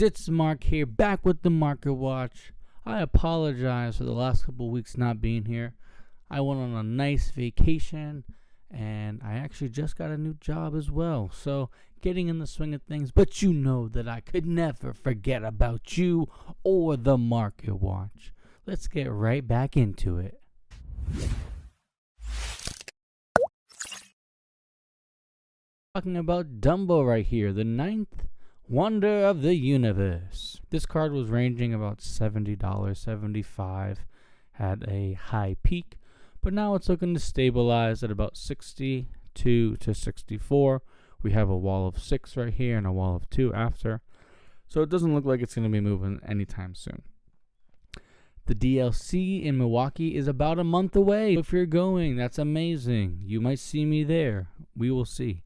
It's Mark here, back with the Market Watch. I apologize for the last couple of weeks not being here. I went on a nice vacation, and I actually just got a new job as well. So, getting in the swing of things, but you know that I could never forget about you or the Market Watch. Let's get right back into it. Talking about Dumbo right here, the ninth wonder of the universe. This card was ranging about $70, $75, had a high peak, but now it's looking to stabilize at about 62 to 64. We have a wall of 6 right here and a wall of 2 after, so it doesn't look like it's going to be moving anytime soon. The DLC in Milwaukee is about a month away. If you're going, that's amazing. You might see me there. We will see.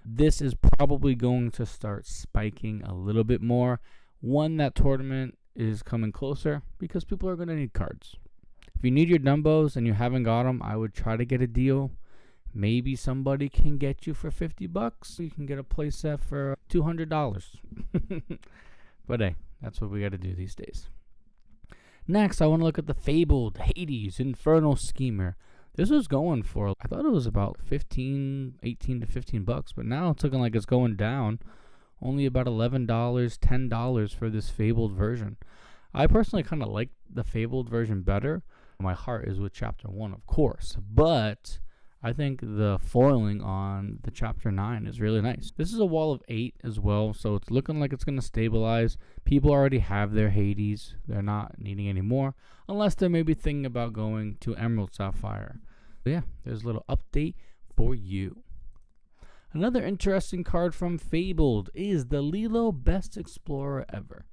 This is probably going to start spiking a little bit more when that tournament is coming closer, because people are going to need cards. If you need your Dumbos and you haven't got them, I would try to get a deal. Maybe somebody can get you for $50. You can get a playset for $200. But hey, that's what we got to do these days. Next, I want to look at the fabled Hades Infernal Schemer. This was going for, I thought it was about $18 to $15, but now it's looking like it's going down. Only about $11, $10 for this fabled version. I personally kind of like the fabled version better. My heart is with Chapter 1, of course, but I think the foiling on the Chapter 9 is really nice. This is a wall of 8 as well, so it's looking like it's going to stabilize. People already have their Hades. They're not needing any more, unless they're maybe thinking about going to Emerald Sapphire. But yeah, there's a little update for you. Another interesting card from Fabled is the Lilo Best Explorer Ever.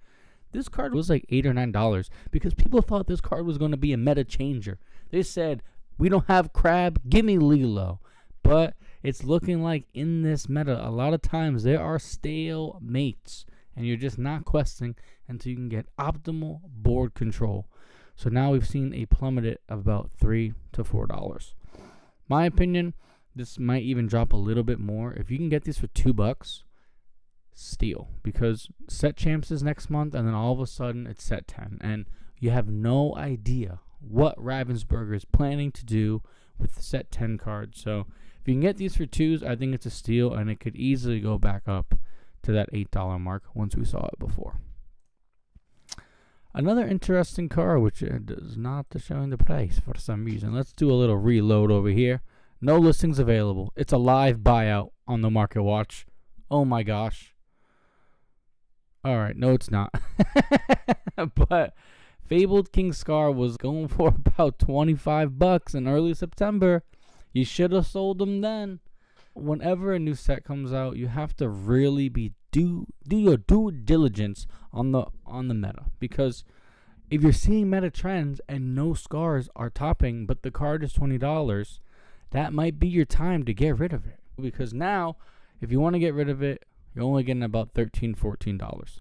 This card was like $8 or $9 because people thought this card was going to be a meta changer. They said, we don't have Crab, give me Lilo. But it's looking like in this meta, a lot of times there are stale mates, and you're just not questing until you can get optimal board control. So now we've seen a plummeted of about $3 to $4. My opinion, this might even drop a little bit more. If you can get these for $2, steal, because set champs is next month, and then all of a sudden it's set 10, and you have no idea what Ravensburger is planning to do with the set 10 cards. So if you can get these for 2s, I think it's a steal, and it could easily go back up to that $8 mark once we saw it before. Another interesting card, which does not show the price for some reason. Let's do a little reload over here. No listings available. It's a live buyout on the Market Watch. Oh my gosh. Alright, no it's not. But Fabled King Scar was going for about $25 in early September. You should have sold them then. Whenever a new set comes out, you have to really do your due diligence on the meta, because if you're seeing meta trends and no scars are topping, but the card is $20, that might be your time to get rid of it, because now if you want to get rid of it, you're only getting about $13, $14.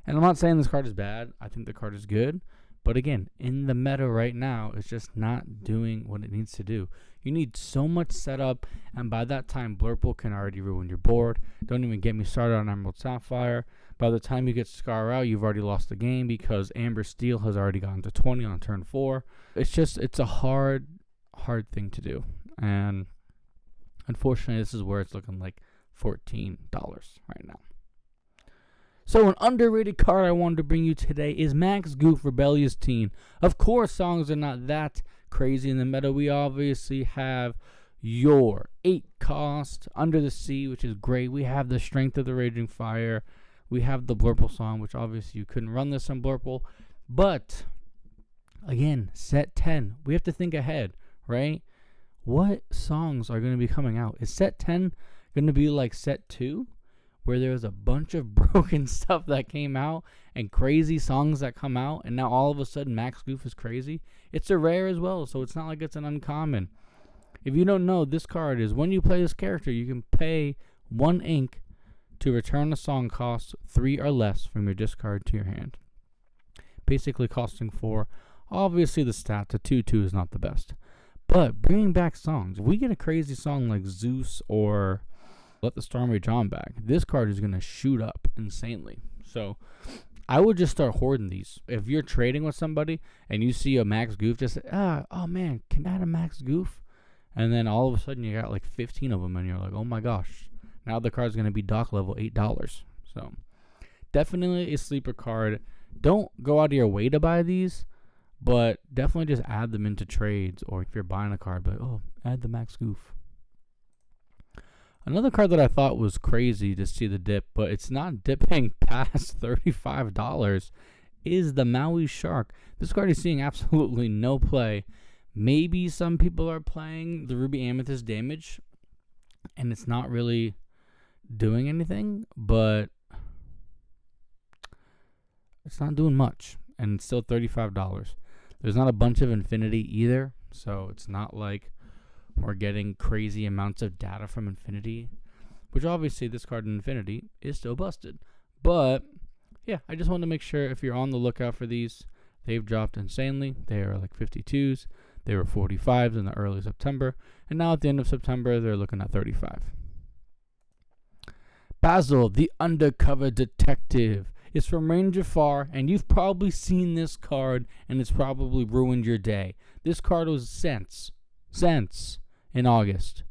And I'm not saying this card is bad. I think the card is good. But again, in the meta right now, it's just not doing what it needs to do. You need so much setup, and by that time, Blurple can already ruin your board. Don't even get me started on Emerald Sapphire. By the time you get Scar out, you've already lost the game because Amber Steel has already gotten to 20 on turn 4. It's a hard thing to do. And unfortunately, this is where it's looking like $14 right now. So an underrated card I wanted to bring you today is Max Goof Rebellious Teen. Of course, songs are not that crazy in the meta. We obviously have your 8 cost Under the Sea, which is great. We have the Strength of the Raging Fire. We have the Blurple song, which obviously you couldn't run this on Blurple. But again, set 10. We have to think ahead, right? What songs are going to be coming out? Is set 10 going to be like set 2? Where there was a bunch of broken stuff that came out and crazy songs that come out, and now all of a sudden Max Goof is crazy. It's a rare as well, so it's not like it's an uncommon. If you don't know, this card is when you play this character, you can pay 1 ink to return a song cost 3 or less from your discard to your hand. Basically costing 4. Obviously the stat, the 2/2 is not the best. But bringing back songs, if we get a crazy song like Zeus or Let the Storm Rage On back, this card is going to shoot up insanely. So I would just start hoarding these. If you're trading with somebody and you see a Max Goof, just say, oh man, can I have a Max Goof? And then all of a sudden you got like 15 of them and you're like, oh my gosh, now the card's going to be dock level $8. So definitely a sleeper card. Don't go out of your way to buy these, but definitely just add them into trades, or if you're buying a card, but add the Max Goof. Another card that I thought was crazy to see the dip, but it's not dipping past $35, is the Maui Shark. This card is seeing absolutely no play. Maybe some people are playing the Ruby Amethyst Damage, and it's not really doing anything, but it's not doing much, and it's still $35. There's not a bunch of Infinity either, so it's not like we're getting crazy amounts of data from Infinity, which obviously this card in Infinity is still busted. But yeah, I just want to make sure if you're on the lookout for these, they've dropped insanely. They are like 52s. They were 45s in the early September, and now at the end of September, they're looking at 35. Basil, the Undercover Detective, is from Ranger Far, and you've probably seen this card, and it's probably ruined your day. This card was cents in August.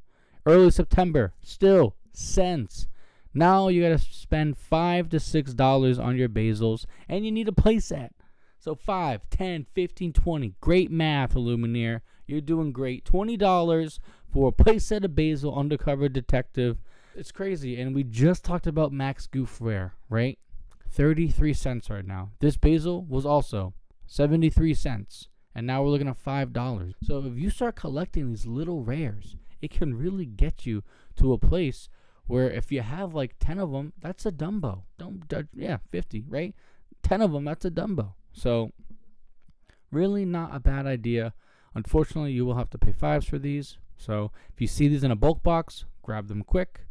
Early September, still cents. Now you gotta spend $5 to $6 on your Basils, and you need a playset. So 5, 10, 15, 20. Great math, Illuminaire. You're doing great. $20 for a playset of Basil Undercover Detective. It's crazy, and we just talked about Max Goof Rare, right? 33 cents right now. This Basil was also 73 cents. And now we're looking at $5. So if you start collecting these little rares, it can really get you to a place where if you have like 10 of them, that's a Dumbo. 50, right? 10 of them, that's a Dumbo. So really not a bad idea. Unfortunately, you will have to pay $5s for these. So if you see these in a bulk box, grab them quick.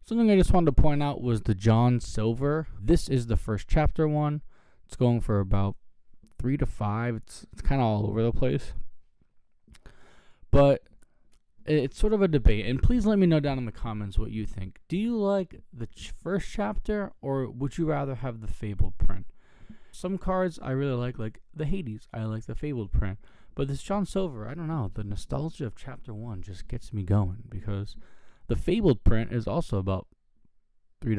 Something I just wanted to point out was the John Silver. This is the first chapter one. It's going for about 3 to 5. It's kind of all over the place, but it's sort of a debate. And please let me know down in the comments what you think. Do you like the first chapter, or would you rather have the Fabled print? Some cards I really like the Hades. I like the Fabled print, but this John Silver, I don't know. The nostalgia of chapter 1 just gets me going, because the Fabled print is also about $3,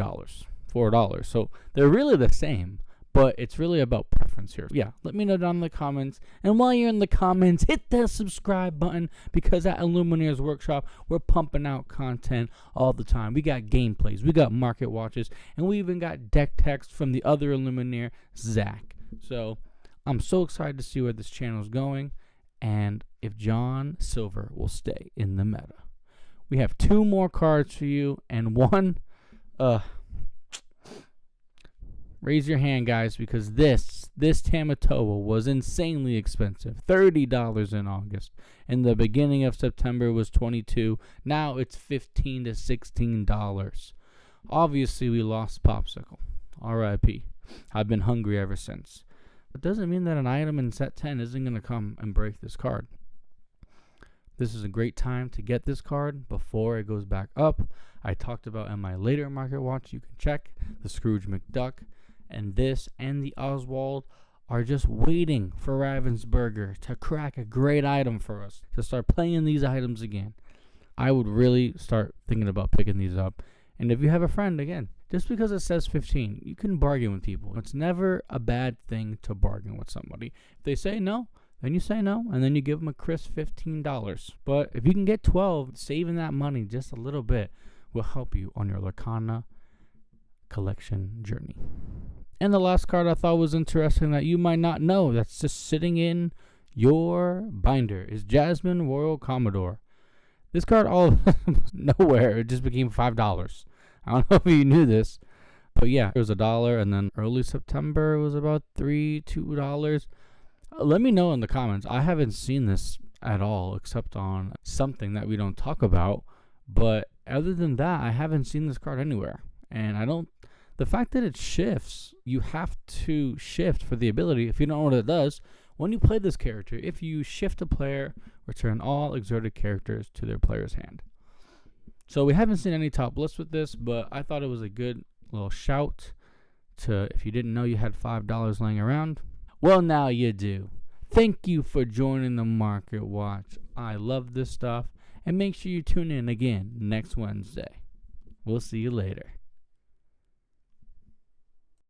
$4. So they're really the same. But it's really about preference here. Yeah, let me know down in the comments. And while you're in the comments, hit that subscribe button, because at Illuminaire's Workshop, we're pumping out content all the time. We got gameplays, we got market watches, and we even got deck text from the other Illuminaire, Zach. So I'm so excited to see where this channel is going, and if John Silver will stay in the meta. We have 2 more cards for you, and one, raise your hand, guys, because this Tamatoa was insanely expensive. $30 in August. In the beginning of September was $22. Now it's $15 to $16. Obviously, we lost Popsicle. R.I.P. I've been hungry ever since. It doesn't mean that an item in set 10 isn't going to come and break this card. This is a great time to get this card before it goes back up. I talked about in my later market watch, you can check the Scrooge McDuck. And this and the Oswald are just waiting for Ravensburger to crack a great item for us, to start playing these items again. I would really start thinking about picking these up. And if you have a friend, again, just because it says 15, you can bargain with people. It's never a bad thing to bargain with somebody. If they say no, then you say no, and then you give them a crisp $15. But if you can get 12, saving that money just a little bit will help you on your Lorcana collection journey. And the last card I thought was interesting that you might not know, that's just sitting in your binder, is Jasmine Royal Commodore. This card all nowhere, it just became $5. I don't know if you knew this, but yeah, it was $1, and then early September it was about $2. Let me know in the comments. I haven't seen this at all, except on something that we don't talk about, but other than that, I haven't seen this card anywhere. And the fact that it shifts, you have to shift for the ability. If you don't know what it does, when you play this character, if you shift a player, return all exerted characters to their player's hand. So we haven't seen any top lists with this, but I thought it was a good little shout to if you didn't know you had $5 laying around. Well, now you do. Thank you for joining the Market Watch. I love this stuff. And make sure you tune in again next Wednesday. We'll see you later.